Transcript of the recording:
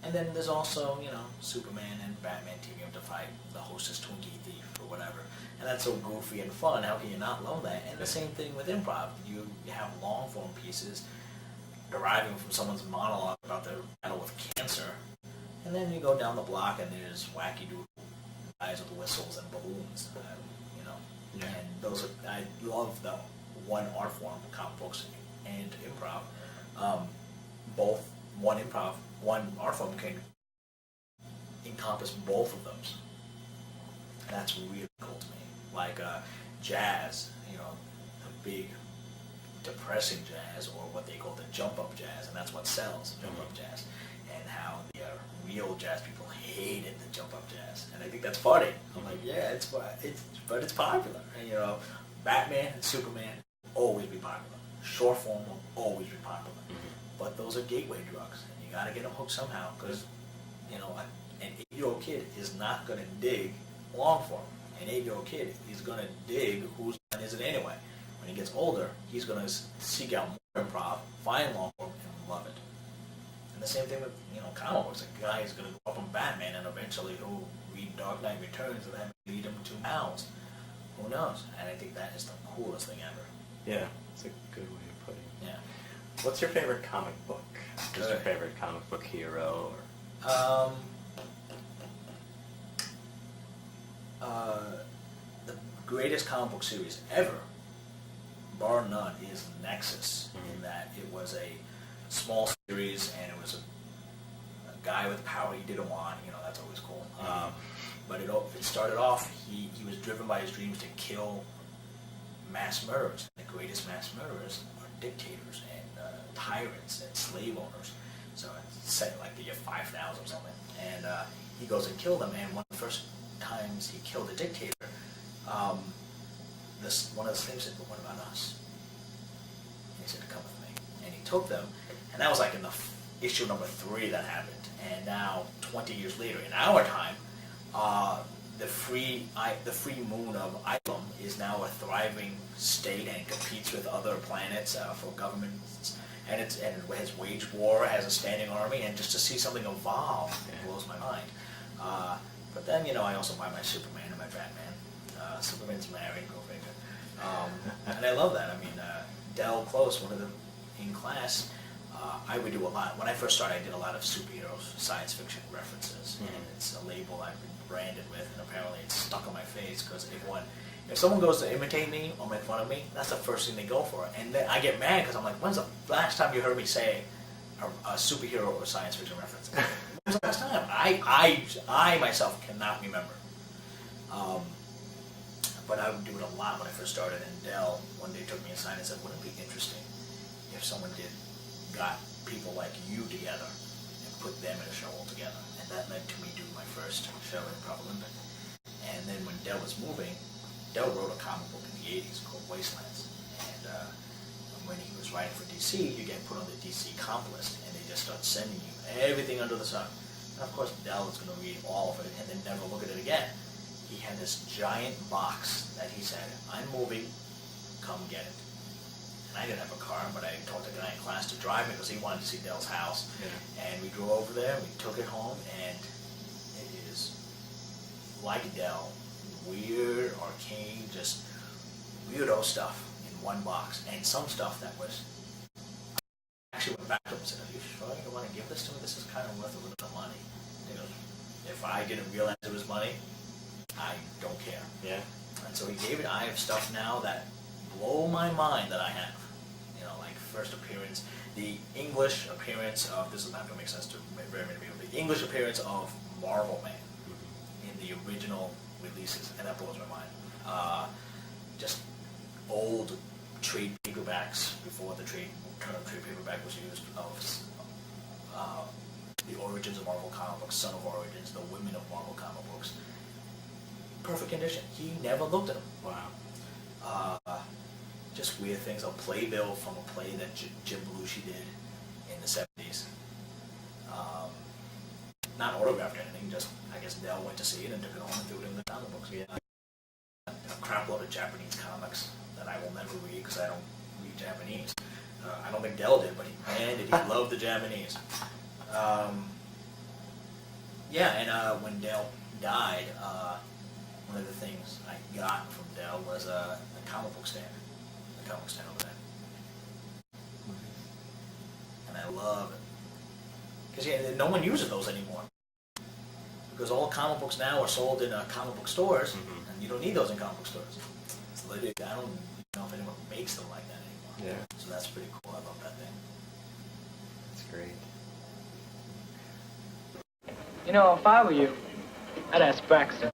And then there's also, Superman and Batman teaming up to fight the hostess Twinkie thief or whatever. And that's so goofy and fun. How can you not love that? And the same thing with improv. You have long form pieces deriving from someone's monologue about their battle with cancer. And then you go down the block and there's wacky doodle guys with whistles and balloons. Yeah. And those are, I love the one art form, comic books and improv. Both one art form can encompass both of those. That's really cool to me. Like jazz, the big depressing jazz, or what they call the jump up jazz, and that's what sells, jump up jazz. And how the real jazz people hated the jump up jazz, and I think that's funny. I'm like, yeah, but it's popular. And Batman and Superman will always be popular. Short form will always be popular. But those are gateway drugs, and you got to get them hooked somehow, because an 8-year-old kid is not going to dig long form. An 8-year-old kid is going to dig whose line is it anyway. When he gets older, he's going to seek out more improv, find long form, and love it. And the same thing with comic books. A guy is going to grow up on Batman, and eventually he'll read Dark Knight Returns, and that may lead him to Mouse. Who knows? And I think that is the coolest thing ever. Yeah, it's a good way of putting it. Yeah. What's your favorite comic book? Who's your favorite comic book hero? The greatest comic book series ever, bar none, is Nexus. In that it was a small series, and it was a guy with power he didn't want. That's always cool. But it started off. He was driven by his dreams to kill mass murderers. The greatest mass murderers are dictators and tyrants and slave owners. So it's set like the year 5000 or something. And he goes and kills them. And one of the first times he killed a dictator, one of the slaves said, "But what about us?" And he said, "Come with me." And he took them. And that was like in the issue number 3 that happened. And now, 20 years later, in our time, the free moon of Ilum is now a thriving state and competes with other planets for governments, and it has waged war, has a standing army, and just to see something evolve blows my mind. But then I also buy my Superman and my Batman. Superman's married, go figure. And I love that. I mean, Del Close, one of them in class, I would do a lot. When I first started, I did a lot of superheroes, science fiction references, and it's a label I've been branded with, and apparently it's stuck on my face because if someone goes to imitate me or make fun of me, that's the first thing they go for. And then I get mad because I'm like, when's the last time you heard me say a superhero or science fiction reference? When's the last time? I myself cannot remember. But I would do it a lot when I first started, and Dell one day took me aside and said, wouldn't it be interesting if someone got people like you together and put them in a show all together? And that led to me doing my first show in Improv Olympic. And then when Dell was moving, Dell wrote a comic book in the 80s called Wastelands. And when he was writing for DC, you get put on the DC comp list, and they just start sending you everything under the sun. And of course, Dell is going to read all of it and then never look at it again. He had this giant box that he said, "I'm moving, come get it." And I didn't have a car, but I told the guy in class to drive me because he wanted to see Dell's house. Yeah. And we drove over there, and we took it home, and it is like Dell, weird, arcane, just weirdo stuff in one box. And some stuff that was, I actually went back to him and said, "Are you sure you want to give this to me? This is kind of worth a little bit of money." He goes, "If I didn't realize it was money, I don't care." Yeah. And so he gave it. I have stuff now that blow my mind that I have. Like first appearance, the English appearance of, this is not going to make sense to very many people, the English appearance of Marvel Man in the original releases, and that blows my mind. Just old trade paperbacks before the term trade paperback was used, of the origins of Marvel comic books, Son of Origins, the women of Marvel comic books. Perfect condition. He never looked at them. Wow. Just weird things. A playbill from a play that Jim Belushi did in the 70s. Not autographed or anything, just, I guess Dell went to see it and took it home and threw it in the comic books. A crap load of Japanese comics that I will never read because I don't read Japanese. I don't think Dell did, but he loved the Japanese. Yeah, and when Dale died, one of the things I got from Dale was a comic book stand. The comic book stand over there. And I love it. Because yeah, no one uses those anymore. Because all comic books now are sold in comic book stores, and you don't need those in comic book stores. So I don't know if anyone makes them like that anymore. Yeah. So that's pretty cool. I love that thing. That's great. You know, if I were you, I'd ask Baxter.